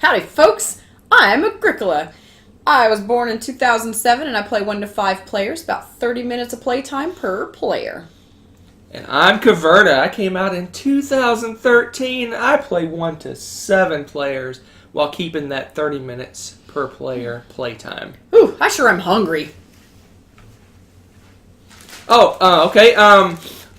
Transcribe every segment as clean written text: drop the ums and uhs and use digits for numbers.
Howdy, folks. I'm Agricola. I was born in 2007, and I play 1 to 5 players, about 30 minutes of playtime per player. And I'm Caverna. I came out in 2013. I play 1 to 7 players while keeping that 30 minutes per player playtime. Ooh, I sure am hungry. Okay.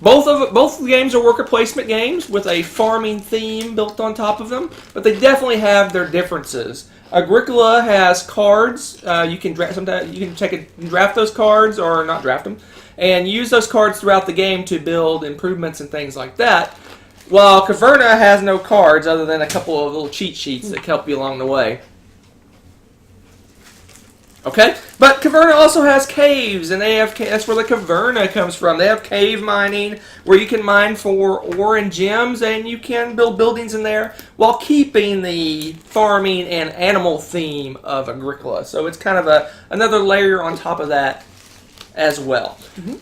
Both games are worker placement games with a farming theme built on top of them, but they definitely have their differences. Agricola has cards. You can draft those cards or not draft them, and use those cards throughout the game to build improvements and things like that. While Caverna has no cards other than a couple of little cheat sheets that help you along the way. Okay, but Caverna also has caves, and that's where the Caverna comes from. They have cave mining, where you can mine for ore and gems, and you can build buildings in there while keeping the farming and animal theme of Agricola. So it's kind of another layer on top of that as well. Mm-hmm.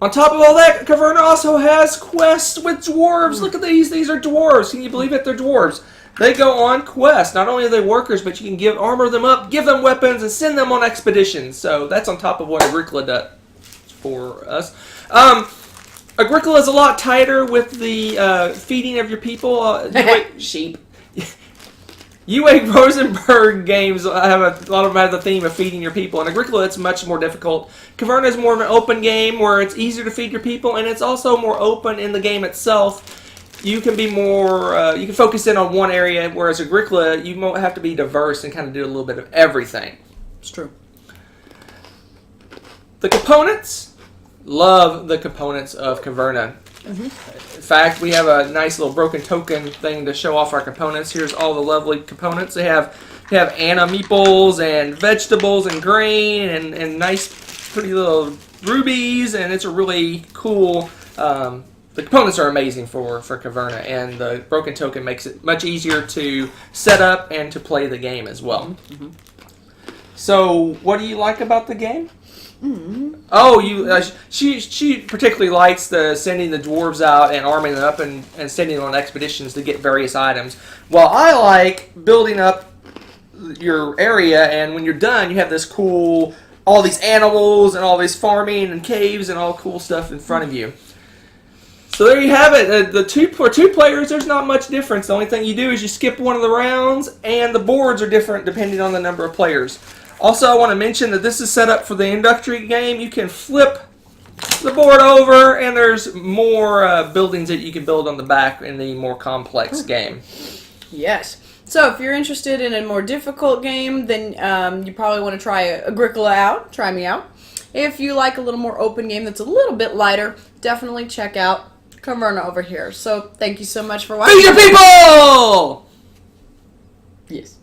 On top of all that, Caverna also has quests with dwarves. Look at these. These are dwarves. Can you believe it? They're dwarves. They go on quests. Not only are they workers, but you can armor them up, give them weapons, and send them on expeditions. So that's on top of what Agricola does for us. Agricola is a lot tighter with the feeding of your people. Sheep. UA Rosenberg games have a lot of them have the theme of feeding your people. In Agricola, it's much more difficult. Caverna is more of an open game where it's easier to feed your people, and it's also more open in the game itself. You can be more, you can focus in on one area, whereas Agricola, you won't have to be diverse and kind of do a little bit of everything. It's true. The components, love the components of Caverna. Mm-hmm. In fact, we have a nice little broken token thing to show off our components. Here's all the lovely components. They have Anna meeples and vegetables and grain and nice, pretty little rubies, and it's a really cool. The components are amazing for Caverna, and the broken token makes it much easier to set up and to play the game as well. Mm-hmm. So, what do you like about the game? Mm-hmm. Oh, she particularly likes sending the dwarves out and arming them up and sending them on expeditions to get various items. While I like building up your area, and when you're done, you have this cool, all these animals and all this farming and caves and all cool stuff in front of you. So there you have it. For two players, there's not much difference. The only thing you do is you skip one of the rounds, and the boards are different depending on the number of players. Also, I want to mention that this is set up for the introductory game. You can flip the board over, and there's more buildings that you can build on the back in the more complex game. Yes. So if you're interested in a more difficult game, then you probably want to try Agricola out. Try me out. If you like a little more open game that's a little bit lighter, definitely check out Caverna over here. So thank you so much for watching. Feed your people! Yes.